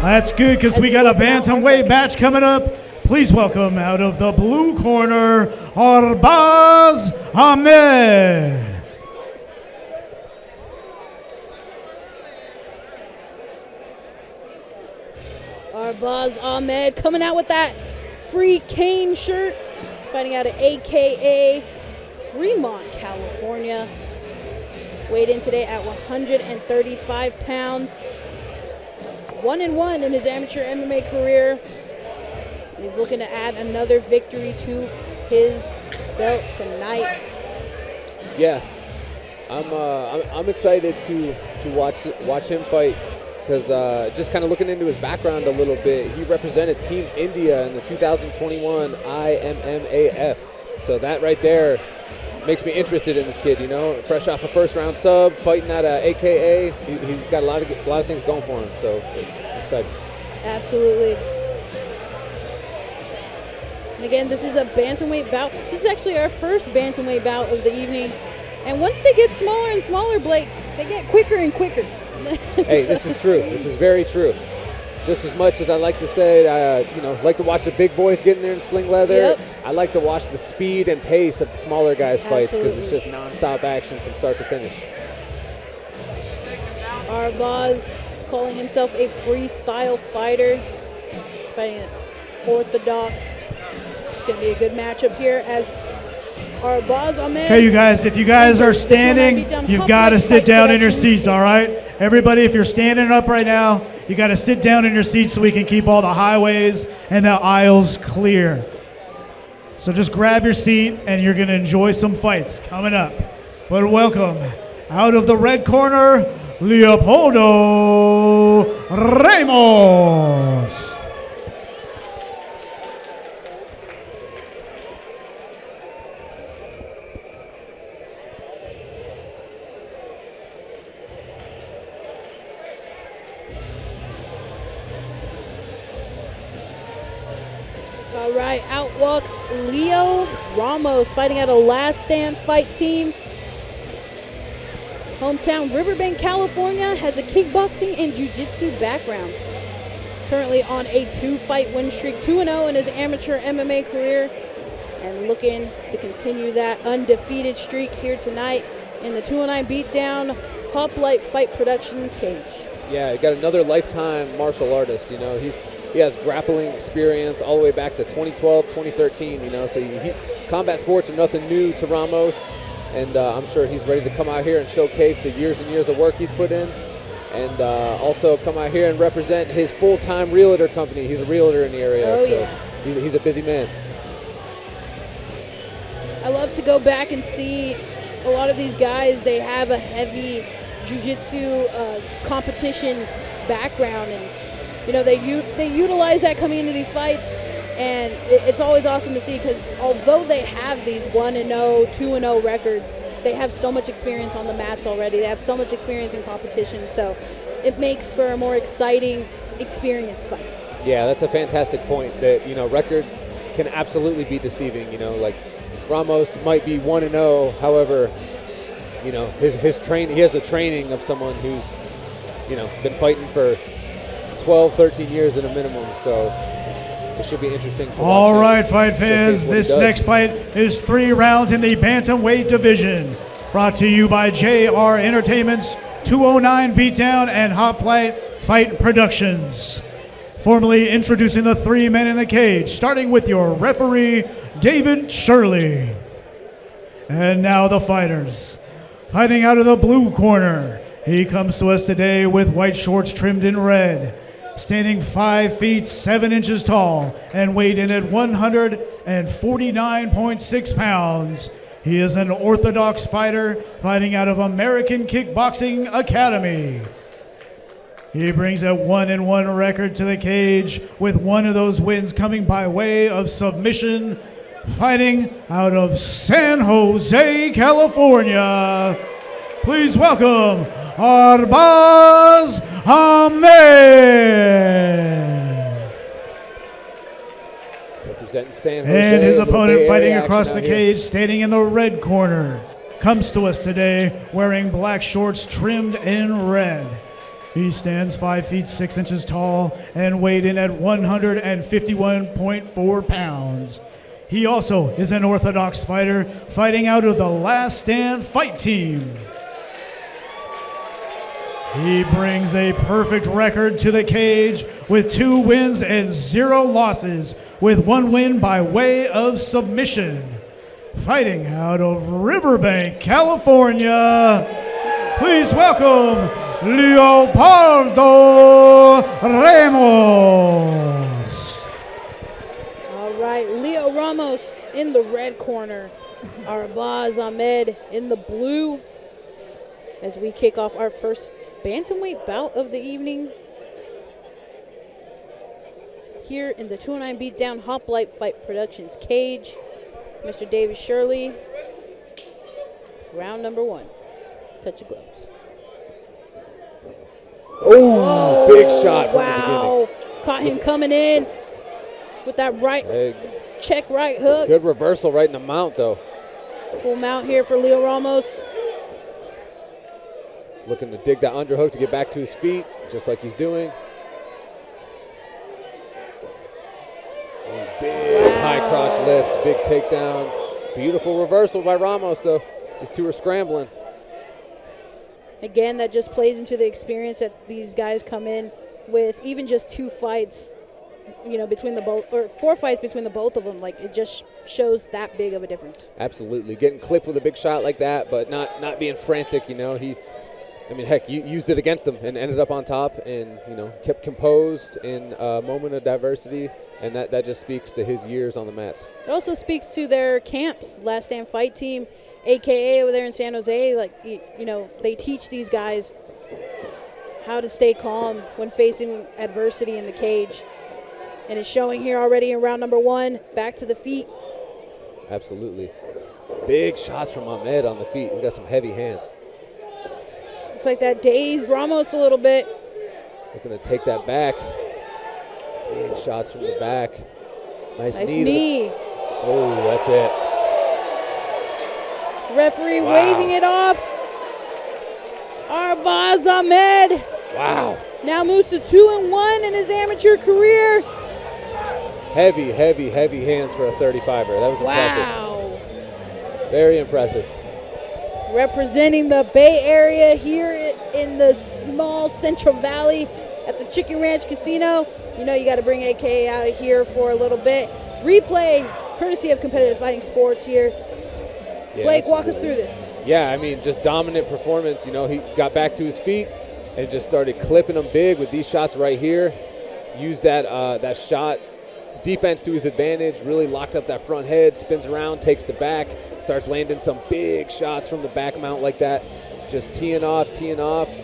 That's good because we got a bantamweight match coming up. Please welcome out of the blue corner, Arbaaz Ahmed. Arbaaz Ahmed coming out with that free cane shirt, fighting out of AKA Fremont, California. Weighed in today at 135 pounds. 1-1 in his amateur MMA career. He's looking to add another victory to his belt tonight. Yeah, I'm excited to watch him fight because just kind of looking into his background a little bit, he represented Team India in the 2021 IMMAF. So that right there makes me interested in this kid. You know, fresh off a first-round sub, fighting at AKA, he's got a lot of things going for him. So I'm excited. Absolutely. And again, this is a bantamweight bout. This is actually our first bantamweight bout of the evening. And once they get smaller and smaller, Blake, they get quicker and quicker. Hey, this is true. This is very true. Just as much as I like to say, like to watch the big boys get in there and sling leather, Yep. I like to watch the speed and pace of the smaller guys' fights because it's Absolutely. just nonstop action from start to finish. Arbaaz calling himself a freestyle fighter, fighting an orthodox. It's going to be a good matchup here as Arbaaz Ahmed. Okay, you guys, if you guys are standing, you've got to sit down in your seats, all right? Everybody, if you're standing up right now, you got to sit down in your seats so we can keep all the highways and the aisles clear. So just grab your seat and you're going to enjoy some fights coming up. But welcome, out of the red corner, Leopoldo Ramos. All right, out walks Leo Ramos, fighting at a Last Stand Fight team. Hometown Riverbank, California, has a kickboxing and jiu-jitsu background. Currently on a 2-fight win streak, 2-0 in his amateur MMA career, and looking to continue that undefeated streak here tonight in the 209 Beatdown Hoplite Fight Productions cage. Yeah, you got another lifetime martial artist. You know, he has grappling experience all the way back to 2012, 2013. You know, so combat sports are nothing new to Ramos, and I'm sure he's ready to come out here and showcase the years and years of work he's put in, and also come out here and represent his full-time realtor company. He's a realtor in the area, so he's a busy man. I love to go back and see a lot of these guys. They have a heavy jiu-jitsu competition background, and you know they utilize that coming into these fights, and it's always awesome to see because although they have these 1-0, 2-0 records, they have so much experience on the mats already. They have so much experience in competition, so it makes for a more exciting, experienced fight. Yeah, that's a fantastic point. That records can absolutely be deceiving. Like Ramos might be 1-0, however, his train. He has the training of someone who's, been fighting for 12, 13 years at a minimum. So it should be interesting to watch. All right, fight fans. This next fight is 3 rounds in the bantamweight division. Brought to you by JR Entertainment's 209 Beatdown and Hoplite Fight Productions. Formally introducing the 3 men in the cage, starting with your referee, David Shirley. And now the fighters. Fighting out of the blue corner, he comes to us today with white shorts trimmed in red, standing 5 feet 7 inches tall and weighed in at 149.6 pounds. He is an orthodox fighter fighting out of American Kickboxing Academy. He brings a 1-1 record to the cage, with one of those wins coming by way of submission. Fighting out of San Jose, California, please welcome Arbaaz Ahmed. Representing San Jose. And his opponent fighting across the here. cage, standing in the red corner, comes to us today wearing black shorts trimmed in red. He stands 5 feet 6 inches tall and weighed in at 151.4 pounds. He also is an orthodox fighter, fighting out of the Last Stand Fight Team. He brings a perfect record to the cage with 2 wins and 0 losses, with 1 win by way of submission. Fighting out of Riverbank, California, please welcome Leopoldo Ramos. All right, Leo Ramos in the red corner. Arbaaz Ahmed in the blue. As we kick off our first bantamweight bout of the evening here in the 209 Beatdown Hoplite Fight Productions cage. Mr. David Shirley, round number 1. Touch of gloves. Oh, big shot from the wow. Caught him coming in with that right check right hook. Good reversal right in the mount, though. Full mount here for Leo Ramos. Looking to dig that underhook to get back to his feet, just like he's doing. And big high crotch lift, big takedown. Beautiful reversal by Ramos, though. These two are scrambling. Again, that just plays into the experience that these guys come in with. Even just 2 fights, you know, between the both, or 4 fights between the both of them. Like, it just shows that big of a difference. Absolutely, getting clipped with a big shot like that, but not being frantic. You know, heck, you used it against him and ended up on top, and kept composed in a moment of diversity, and that just speaks to his years on the mats. It also speaks to their camps, Last Stand Fight Team, AKA over there in San Jose. Like, they teach these guys how to stay calm when facing adversity in the cage. And it's showing here already in round number 1. Back to the feet. Absolutely. Big shots from Ahmed on the feet. He's got some heavy hands. Looks like that dazed Ramos a little bit. Looking to take that back. Big shots from the back. Nice knee. Oh, that's it. Referee waving it off. Arbaaz Ahmed. Wow. Now moves to 2-1 in his amateur career. Heavy hands for a 35er. That was impressive. Wow. Very impressive. Representing the Bay Area here in the small Central Valley at the Chicken Ranch Casino. You got to bring AK out of here for a little bit. Replay, courtesy of Competitive Fighting Sports here. Yeah, Blake, walk us through this. Yeah, just dominant performance. He got back to his feet and just started clipping them big with these shots right here. Used that shot defense to his advantage, really locked up that front head, spins around, takes the back, starts landing some big shots from the back mount like that. Just teeing off,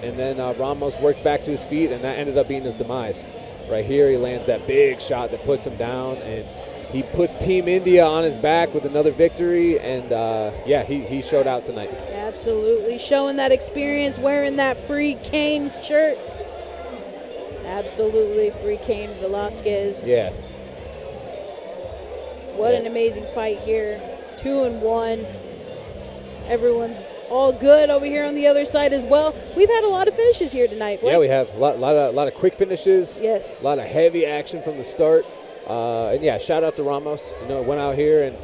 and then Ramos works back to his feet, and that ended up being his demise. Right here, he lands that big shot that puts him down, and he puts Team India on his back with another victory, and he showed out tonight. Absolutely, showing that experience, wearing that Free Cain shirt. Absolutely, Free Cain Velasquez. Yeah. What an amazing fight here. 2-1. Everyone's all good over here on the other side as well. We've had a lot of finishes here tonight. Yeah, we have a lot of quick finishes. Yes. A lot of heavy action from the start. Shout out to Ramos. Went out here and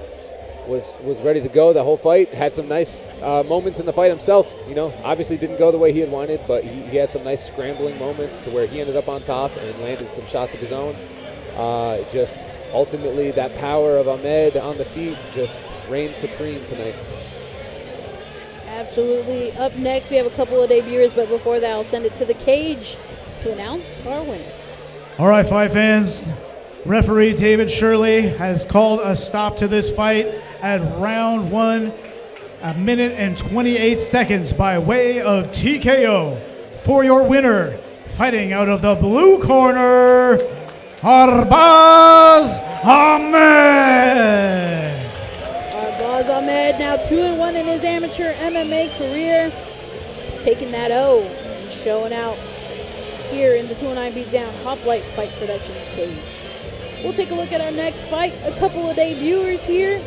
was ready to go the whole fight. Had some nice moments in the fight himself. Obviously didn't go the way he had wanted, but he had some nice scrambling moments to where he ended up on top and landed some shots of his own. Just ultimately that power of Ahmed on the feet just reigned supreme tonight. Absolutely. Up next, we have a couple of debuters, but before that, I'll send it to the cage to announce our winner. All right, fight fans. Referee David Shirley has called a stop to this fight at round 1, 1:28 seconds by way of TKO. For your winner, fighting out of the blue corner, Arbaaz Ahmed. Arbaaz Ahmed now 2-1 in his amateur MMA career, taking that O and showing out here in the 209 Beatdown Hoplite Fight Productions cage. We'll take a look at our next fight. A couple of debuters here.